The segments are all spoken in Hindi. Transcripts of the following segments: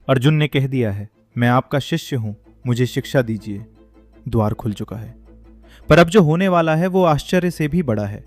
अर्जुन ने कह दिया है, मैं आपका शिष्य हूं, मुझे शिक्षा दीजिए। द्वार खुल चुका है, पर अब जो होने वाला है वो आश्चर्य से भी बड़ा है।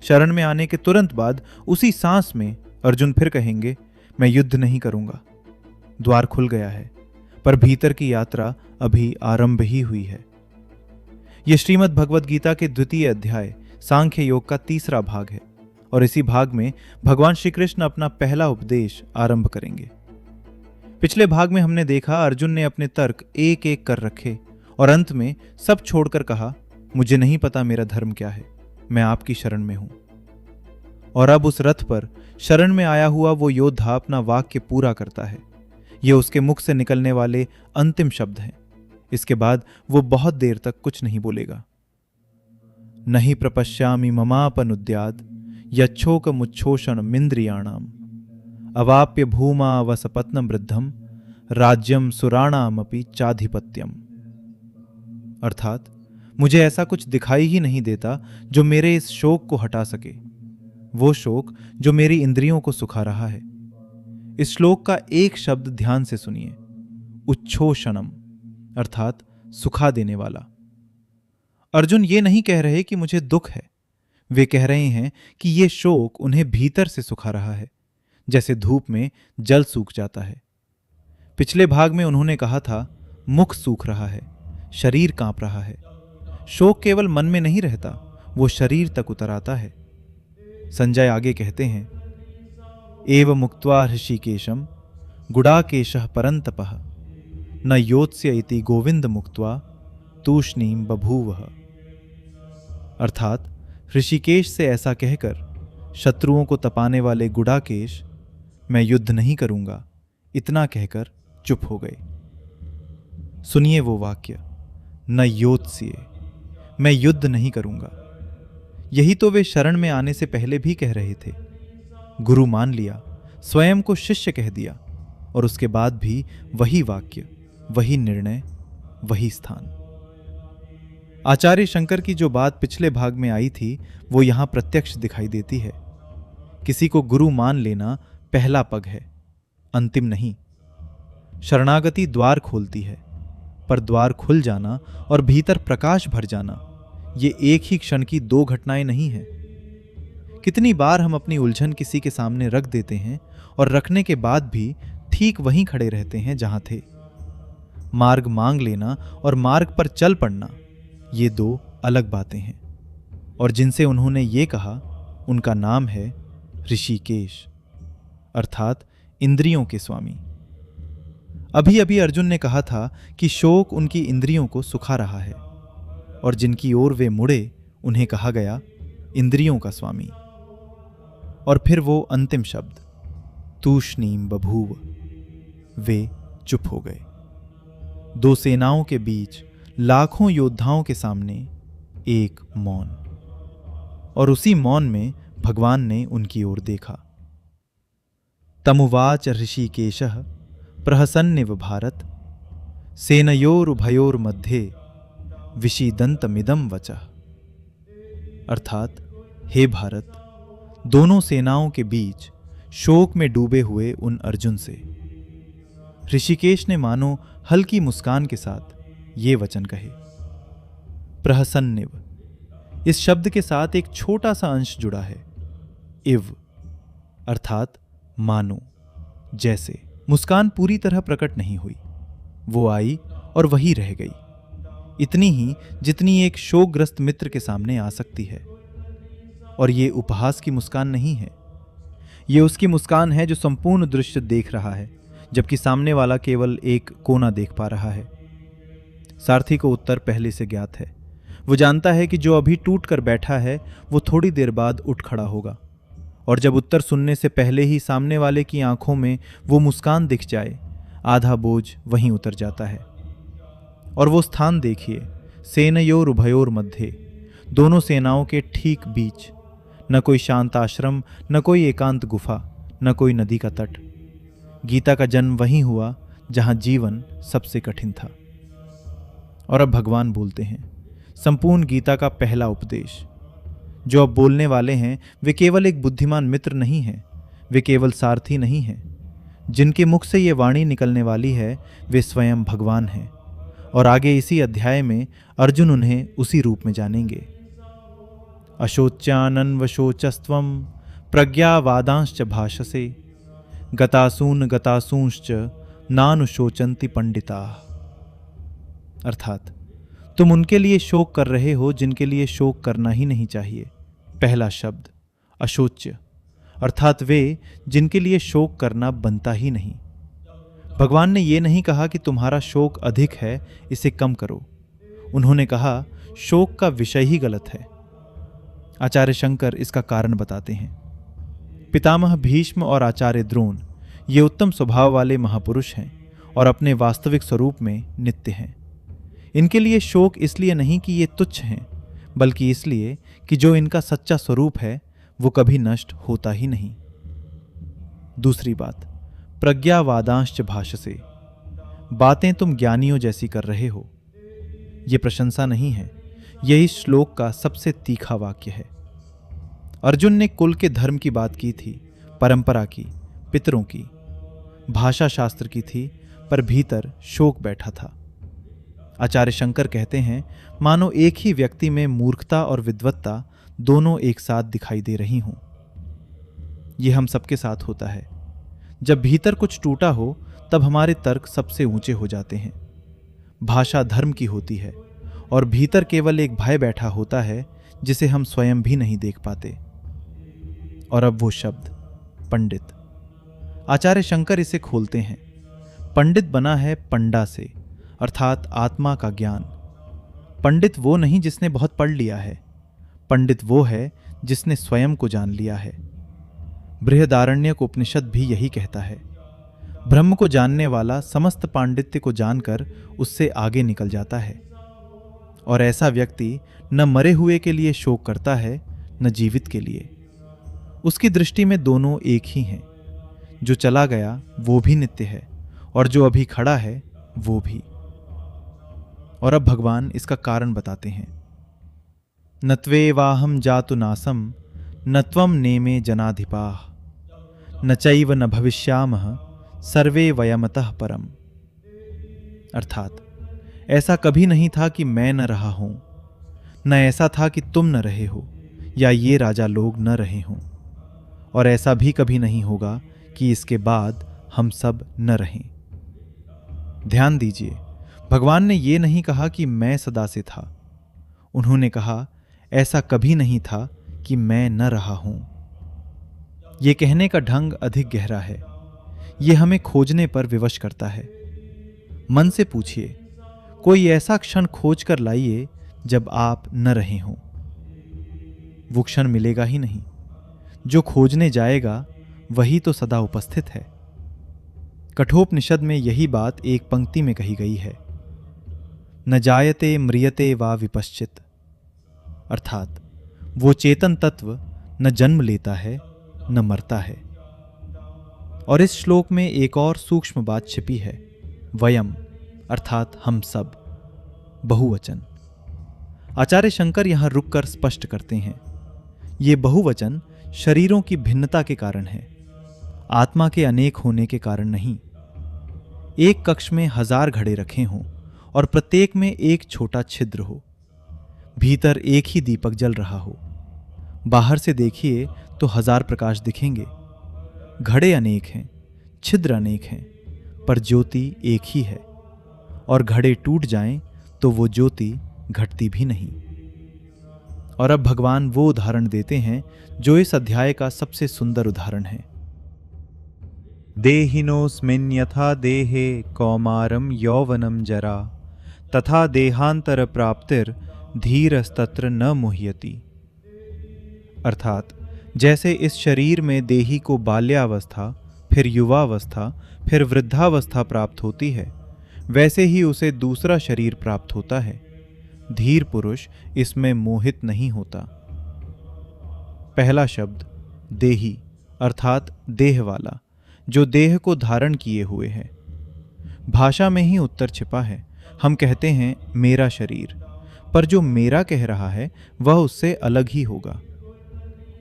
शरण में आने के तुरंत बाद उसी सांस में अर्जुन फिर कहेंगे, मैं युद्ध नहीं करूंगा। द्वार खुल गया है, पर भीतर की यात्रा अभी आरंभ ही हुई है। यह श्रीमद् भगवद गीता के द्वितीय अध्याय सांख्य योग का तीसरा भाग है और इसी भाग में भगवान श्री कृष्ण अपना पहला उपदेश आरंभ करेंगे। पिछले भाग में हमने देखा अर्जुन ने अपने तर्क एक एक कर रखे और अंत में सब छोड़कर कहा, मुझे नहीं पता मेरा धर्म क्या है, मैं आपकी शरण में हूं। और अब उस रथ पर शरण में आया हुआ वो योद्धा अपना वाक्य पूरा करता है। ये उसके मुख से निकलने वाले अंतिम शब्द हैं। इसके बाद वो बहुत देर तक कुछ नहीं बोलेगा। नहीं प्रपश्यामि ममापनुद्याद यच्छोक मुच्छोषण मिंद्रियाणाम अवाप्य भूमा वसपत्नम वृद्धम राज्यम सुराणामपि चाधिपत्यम। अर्थात मुझे ऐसा कुछ दिखाई ही नहीं देता जो मेरे इस शोक को हटा सके, वो शोक जो मेरी इंद्रियों को सुखा रहा है। इस श्लोक का एक शब्द ध्यान से सुनिए, उच्छोषणम, अर्थात सुखा देने वाला। अर्जुन ये नहीं कह रहे कि मुझे दुख है, वे कह रहे हैं कि ये शोक उन्हें भीतर से सुखा रहा है, जैसे धूप में जल सूख जाता है। पिछले भाग में उन्होंने कहा था, मुख सूख रहा है, शरीर कांप रहा है। शोक केवल मन में नहीं रहता, वो शरीर तक उतर आता है। संजय आगे कहते हैं, एव मुक्त्वा ऋषिकेशम गुडाकेशः परंतपः न योत्स्य इति गोविंद मुक्त्वा तूष्णीम बभूवः। अर्थात ऋषिकेश से ऐसा कहकर शत्रुओं को तपाने वाले गुडाकेश, मैं युद्ध नहीं करूंगा, इतना कहकर चुप हो गए। सुनिए वो वाक्य, न योत्स्य, मैं युद्ध नहीं करूंगा। यही तो वे शरण में आने से पहले भी कह रहे थे। गुरु मान लिया, स्वयं को शिष्य कह दिया और उसके बाद भी वही वाक्य, वही निर्णय, वही स्थान। आचार्य शंकर की जो बात पिछले भाग में आई थी वो यहां प्रत्यक्ष दिखाई देती है। किसी को गुरु मान लेना पहला पग है, अंतिम नहीं। शरणागति द्वार खोलती है, पर द्वार खुल जाना और भीतर प्रकाश भर जाना ये एक ही क्षण की दो घटनाएं नहीं हैं। कितनी बार हम अपनी उलझन किसी के सामने रख देते हैं और रखने के बाद भी ठीक वहीं खड़े रहते हैं जहां थे। मार्ग मांग लेना और मार्ग पर चल पड़ना ये दो अलग बातें हैं। और जिनसे उन्होंने ये कहा उनका नाम है ऋषिकेश, अर्थात इंद्रियों के स्वामी। अभी अभी अर्जुन ने कहा था कि शोक उनकी इंद्रियों को सुखा रहा है और जिनकी ओर वे मुड़े उन्हें कहा गया इंद्रियों का स्वामी। और फिर वो अंतिम शब्द, तूष्णीम बभूव, वे चुप हो गए। दो सेनाओं के बीच लाखों योद्धाओं के सामने एक मौन, और उसी मौन में भगवान ने उनकी ओर देखा। तमुवाच ऋषिकेशः प्रहसन्निव भारत सेनयोरुभयोर्मध्ये विषीदन्तमिदं वचः। अर्थात, हे भारत, दोनों सेनाओं के बीच शोक में डूबे हुए उन अर्जुन से ऋषिकेश ने मानो हल्की मुस्कान के साथ ये वचन कहे। प्रहसन्निव, इस शब्द के साथ एक छोटा सा अंश जुड़ा है, इव, अर्थात मानो, जैसे। मुस्कान पूरी तरह प्रकट नहीं हुई, वो आई और वही रह गई, इतनी ही जितनी एक शोकग्रस्त मित्र के सामने आ सकती है। और ये उपहास की मुस्कान नहीं है, ये उसकी मुस्कान है जो संपूर्ण दृश्य देख रहा है, जबकि सामने वाला केवल एक कोना देख पा रहा है। सारथी को उत्तर पहले से ज्ञात है। वो जानता है कि जो अभी टूट कर बैठा है वो थोड़ी देर बाद उठ खड़ा होगा, और जब उत्तर सुनने से पहले ही सामने वाले की आंखों में वो मुस्कान दिख जाए, आधा बोझ वहीं उतर जाता है। और वो स्थान देखिए, सेनयोर उभयोर मध्य, दोनों सेनाओं के ठीक बीच, न कोई शांत आश्रम, न कोई एकांत गुफा, न कोई नदी का तट। गीता का जन्म वहीं हुआ जहां जीवन सबसे कठिन था। और अब भगवान बोलते हैं, संपूर्ण गीता का पहला उपदेश। जो अब बोलने वाले हैं वे केवल एक बुद्धिमान मित्र नहीं हैं, वे केवल सारथी नहीं हैं, जिनके मुख से ये वाणी निकलने वाली है वे स्वयं भगवान हैं, और आगे इसी अध्याय में अर्जुन उन्हें उसी रूप में जानेंगे। अशोच्यानन्वशोचस्त्वं प्रज्ञावादांश्च भाषसे गतासून गतासूंश्च नानुशोचन्ति पंडिताः। अर्थात तुम उनके लिए शोक कर रहे हो जिनके लिए शोक करना ही नहीं चाहिए। पहला शब्द अशोच्य, अर्थात वे जिनके लिए शोक करना बनता ही नहीं। भगवान ने ये नहीं कहा कि तुम्हारा शोक अधिक है, इसे कम करो। उन्होंने कहा शोक का विषय ही गलत है। आचार्य शंकर इसका कारण बताते हैं। पितामह भीष्म और आचार्य द्रोण ये उत्तम स्वभाव वाले महापुरुष हैं और अपने वास्तविक स्वरूप में नित्य हैं। इनके लिए शोक इसलिए नहीं कि ये तुच्छ हैं, बल्कि इसलिए कि जो इनका सच्चा स्वरूप है वो कभी नष्ट होता ही नहीं। दूसरी बात, प्रज्ञावादांश्च भाषसे, बातें तुम ज्ञानियों जैसी कर रहे हो। ये प्रशंसा नहीं है, यही श्लोक का सबसे तीखा वाक्य है। अर्जुन ने कुल के धर्म की बात की थी, परंपरा की, पितरों की, भाषा शास्त्र की थी, पर भीतर शोक बैठा था। आचार्य शंकर कहते हैं मानो एक ही व्यक्ति में मूर्खता और विद्वत्ता दोनों एक साथ दिखाई दे रही हों। यह हम सबके साथ होता है। जब भीतर कुछ टूटा हो तब हमारे तर्क सबसे ऊंचे हो जाते हैं। भाषा धर्म की होती है और भीतर केवल एक भय बैठा होता है जिसे हम स्वयं भी नहीं देख पाते। और अब वो शब्द पंडित, आचार्य शंकर इसे खोलते हैं। पंडित बना है पंडा से, अर्थात आत्मा का ज्ञान। पंडित वो नहीं जिसने बहुत पढ़ लिया है, पंडित वो है जिसने स्वयं को जान लिया है। बृहदारण्यक उपनिषद भी यही कहता है। ब्रह्म को जानने वाला समस्त पांडित्य को जानकर उससे आगे निकल जाता है। और ऐसा व्यक्ति न मरे हुए के लिए शोक करता है न जीवित के लिए। उसकी दृष्टि में दोनों एक ही हैं। जो चला गया वो भी नित्य है और जो अभी खड़ा है वो भी। और अब भगवान इसका कारण बताते हैं। न त्वेवाहं जातु नासं न त्वं नेमे जनाधिपाः न चैव न भविष्यामः सर्वे वयमतः परम। अर्थात ऐसा कभी नहीं था कि मैं न रहा हूं, न ऐसा था कि तुम न रहे हो या ये राजा लोग न रहे हों, और ऐसा भी कभी नहीं होगा कि इसके बाद हम सब न रहें। ध्यान दीजिए, भगवान ने ये नहीं कहा कि मैं सदा से था। उन्होंने कहा ऐसा कभी नहीं था कि मैं न रहा हूं। यह कहने का ढंग अधिक गहरा है। यह हमें खोजने पर विवश करता है। मन से पूछिए, कोई ऐसा क्षण खोज कर लाइए जब आप न रहे हों। वो क्षण मिलेगा ही नहीं। जो खोजने जाएगा वही तो सदा उपस्थित है। कठोपनिषद में यही बात एक पंक्ति में कही गई है, न जायते म्रियते वा विपश्चित। अर्थात वो चेतन तत्व न जन्म लेता है न मरता है। और इस श्लोक में एक और सूक्ष्म बात छिपी है, वयम अर्थात हम सब, बहुवचन। आचार्य शंकर यहां रुककर स्पष्ट करते हैं, ये बहुवचन शरीरों की भिन्नता के कारण है, आत्मा के अनेक होने के कारण नहीं। एक कक्ष में 1000 घड़े रखे हों और प्रत्येक में एक छोटा छिद्र हो, भीतर एक ही दीपक जल रहा हो। बाहर से देखिए तो 1000 प्रकाश दिखेंगे। घड़े अनेक हैं, छिद्र अनेक हैं, पर ज्योति एक ही है। और घड़े टूट जाएं तो वो ज्योति घटती भी नहीं। और अब भगवान वो उदाहरण देते हैं जो इस अध्याय का सबसे सुंदर उदाहरण है। देहिनोऽस्मिन् यथा देहे कौमारं यौवनं जरा तथा देहांतर प्राप्तिर धीरस्तत्र न मुह्यति। अर्थात जैसे इस शरीर में देही को बाल्यावस्था, फिर युवावस्था, फिर वृद्धावस्था प्राप्त होती है, वैसे ही उसे दूसरा शरीर प्राप्त होता है। धीर पुरुष इसमें मोहित नहीं होता। पहला शब्द देही अर्थात देह वाला, जो देह को धारण किए हुए है। भाषा में ही उत्तर छिपा है। हम कहते हैं मेरा शरीर, पर जो मेरा कह रहा है वह उससे अलग ही होगा।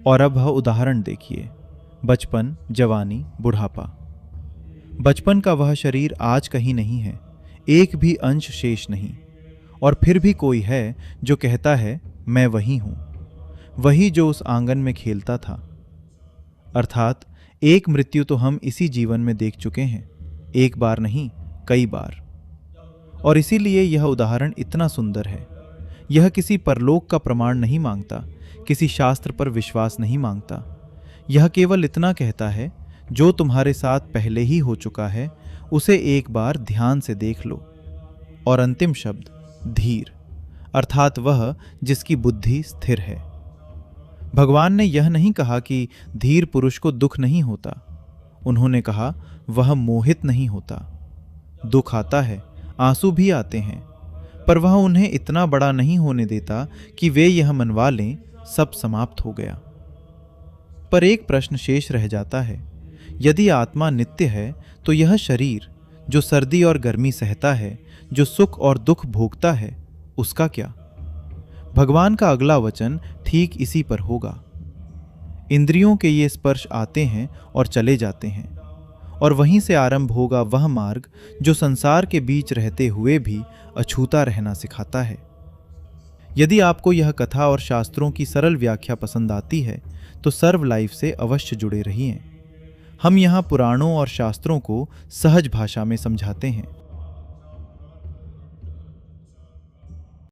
और अब वह उदाहरण देखिए, बचपन, जवानी, बुढ़ापा। बचपन का वह शरीर आज कहीं नहीं है, एक भी अंश शेष नहीं। और फिर भी कोई है जो कहता है मैं वही हूं, वही जो उस आंगन में खेलता था। अर्थात एक मृत्यु तो हम इसी जीवन में देख चुके हैं, एक बार नहीं, कई बार। और इसीलिए यह उदाहरण इतना सुंदर है। यह किसी परलोक का प्रमाण नहीं मांगता, किसी शास्त्र पर विश्वास नहीं मांगता। यह केवल इतना कहता है, जो तुम्हारे साथ पहले ही हो चुका है उसे एक बार ध्यान से देख लो। और अंतिम शब्द धीर, अर्थात वह जिसकी बुद्धि स्थिर है। भगवान ने यह नहीं कहा कि धीर पुरुष को दुख नहीं होता। उन्होंने कहा वह मोहित नहीं होता। दुख आता है, आंसू भी आते हैं, पर वह उन्हें इतना बड़ा नहीं होने देता कि वे यह मनवा लें सब समाप्त हो गया। पर एक प्रश्न शेष रह जाता है, यदि आत्मा नित्य है तो यह शरीर जो सर्दी और गर्मी सहता है, जो सुख और दुख भोगता है, उसका क्या? भगवान का अगला वचन ठीक इसी पर होगा। इंद्रियों के ये स्पर्श आते हैं और चले जाते हैं, और वहीं से आरंभ होगा वह मार्ग जो संसार के बीच रहते हुए भी अछूता रहना सिखाता है। यदि आपको यह कथा और शास्त्रों की सरल व्याख्या पसंद आती है तो सर्व लाइफ से अवश्य जुड़े रहिए। हम यहाँ पुराणों और शास्त्रों को सहज भाषा में समझाते हैं।